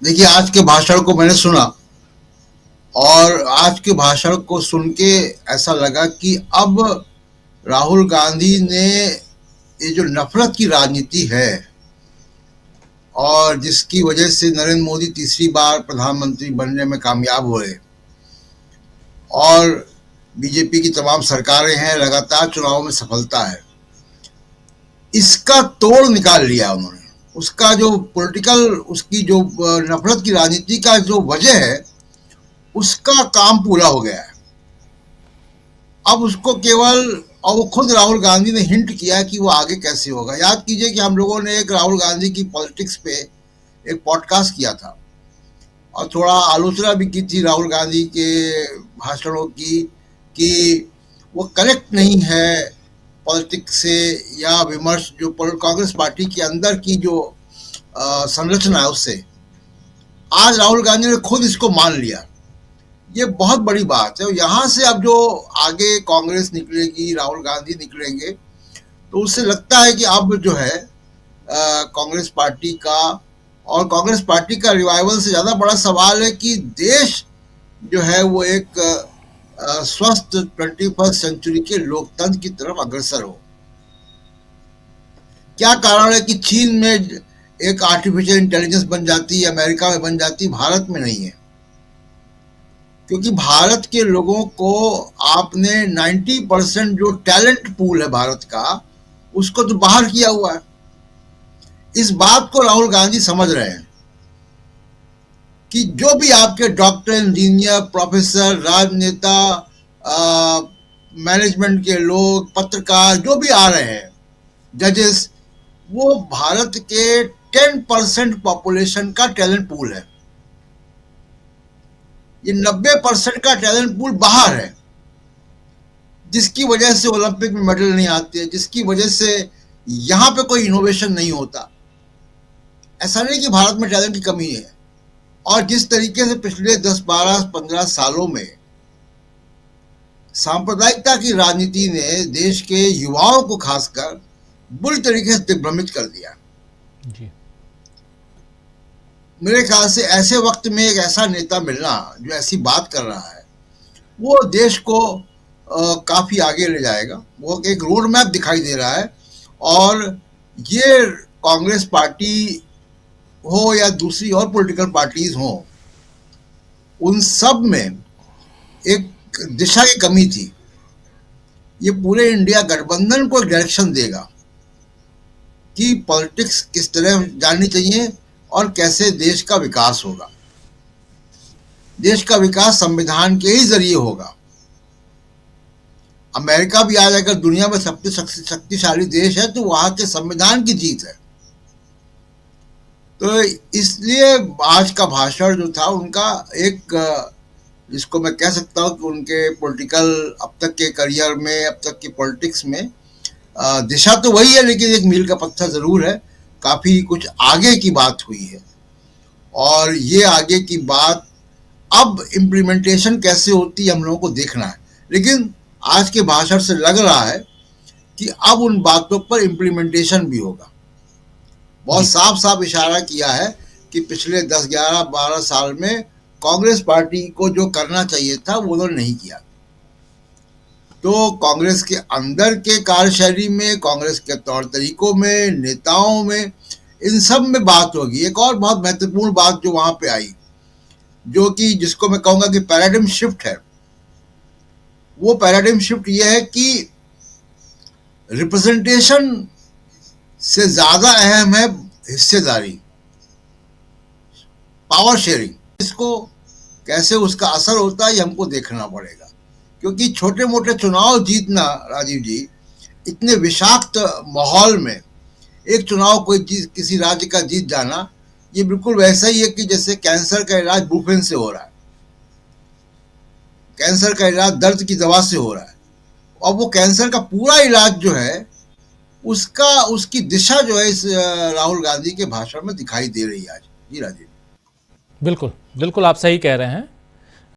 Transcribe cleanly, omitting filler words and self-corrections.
देखिए, आज के भाषण को मैंने सुना और आज के भाषण को सुन के ऐसा लगा कि अब राहुल गांधी ने ये जो नफरत की राजनीति है और जिसकी वजह से नरेंद्र मोदी तीसरी बार प्रधानमंत्री बनने में कामयाब हुए और बीजेपी की तमाम सरकारें हैं, लगातार चुनावों में सफलता है, इसका तोड़ निकाल लिया उन्होंने। उसका जो पॉलिटिकल, उसकी जो नफरत की राजनीति का जो वजह है, उसका काम पूरा हो गया है। अब उसको केवल, और वो खुद राहुल गांधी ने हिंट किया कि वो आगे कैसे होगा। याद कीजिए कि हम लोगों ने एक राहुल गांधी की पॉलिटिक्स पे एक पॉडकास्ट किया था और थोड़ा आलोचना भी की थी राहुल गांधी के भाषणों की कि वो करेक्ट नहीं है पॉलिटिक्स से, या विमर्श जो कांग्रेस पार्टी के अंदर की जो संरचना है उससे। आज राहुल गांधी ने खुद इसको मान लिया। ये बहुत बड़ी बात है। यहाँ से अब जो आगे कांग्रेस निकलेगी, राहुल गांधी निकलेंगे, तो उससे लगता है कि अब जो है कांग्रेस पार्टी का, और कांग्रेस पार्टी का रिवाइवल से ज़्यादा बड़ा सवाल है कि देश जो है वो एक स्वस्थ 21st सेंचुरी के लोकतंत्र की तरफ अग्रसर हो। क्या कारण है कि चीन में एक आर्टिफिशियल इंटेलिजेंस बन जाती है, अमेरिका में बन जाती, भारत में नहीं है? क्योंकि भारत के लोगों को आपने 90% जो टैलेंट पूल है भारत का, उसको तो बाहर किया हुआ है। इस बात को राहुल गांधी समझ रहे हैं कि जो भी आपके डॉक्टर, इंजीनियर, प्रोफेसर, राजनेता, मैनेजमेंट के लोग, पत्रकार जो भी आ रहे हैं, जजेस, वो भारत के 10% पॉपुलेशन का टैलेंट पूल है। ये 90% का टैलेंट पूल बाहर है, जिसकी वजह से ओलंपिक में मेडल नहीं आते, जिसकी वजह से यहां पे कोई इनोवेशन नहीं होता। ऐसा नहीं कि भारत में टैलेंट की कमी है। और जिस तरीके से पिछले 10, 12, 15 सालों में सांप्रदायिकता की राजनीति ने देश के युवाओं को खासकर बुरी तरीके से दिग्भ्रमित कर दिया जी। मेरे ख्याल से ऐसे वक्त में एक ऐसा नेता मिलना जो ऐसी बात कर रहा है, वो देश को काफी आगे ले जाएगा। वो एक रोड मैप दिखाई दे रहा है। और ये कांग्रेस पार्टी हो या दूसरी और पॉलिटिकल पार्टीज हो, उन सब में एक दिशा की कमी थी। ये पूरे इंडिया गठबंधन को एक डायरेक्शन देगा कि पॉलिटिक्स किस तरह जाननी चाहिए और कैसे देश का विकास होगा। देश का विकास संविधान के ही जरिए होगा। अमेरिका भी आज अगर दुनिया में सबसे शक्तिशाली देश है तो वहां के संविधान की जीत है। तो इसलिए आज का भाषण जो था उनका, एक जिसको मैं कह सकता हूँ कि उनके पॉलिटिकल अब तक के करियर में, अब तक की पॉलिटिक्स में दिशा तो वही है, लेकिन एक मील का पत्थर जरूर है। काफी कुछ आगे की बात हुई है और ये आगे की बात अब इम्प्लीमेंटेशन कैसे होती है हम लोगों को देखना है। लेकिन आज के भाषण से लग रहा है कि अब उन बातों पर इम्प्लीमेंटेशन भी होगा। बहुत साफ साफ इशारा किया है कि पिछले 10, 11, 12 साल में कांग्रेस पार्टी को जो करना चाहिए था वो उन्होंने नहीं किया। तो कांग्रेस के अंदर के कार्यशैली में, कांग्रेस के तौर तरीकों में, नेताओं में, इन सब में बात होगी। एक और बहुत महत्वपूर्ण बात जो वहां पे आई, जो कि जिसको मैं कहूंगा कि पैराडिम शिफ्ट है, वो पैराडिम शिफ्ट ये है कि रिप्रेजेंटेशन से ज्यादा अहम है हिस्सेदारी, पावर शेयरिंग। इसको कैसे उसका असर होता है ये हमको देखना पड़ेगा। क्योंकि छोटे मोटे चुनाव जीतना, राजीव जी, इतने विषाक्त माहौल में एक चुनाव कोई किसी राज्य का जीत जाना, ये बिल्कुल वैसा ही है कि जैसे कैंसर का इलाज बुफेन से हो रहा है। कैंसर का इलाज दर्द की दवा से हो रहा है, और वो कैंसर का पूरा इलाज जो है उसकी दिशा जो है इस राहुल गांधी के भाषण में दिखाई दे रही है आज। जी राजीव। बिल्कुल, बिल्कुल आप सही कह रहे हैं।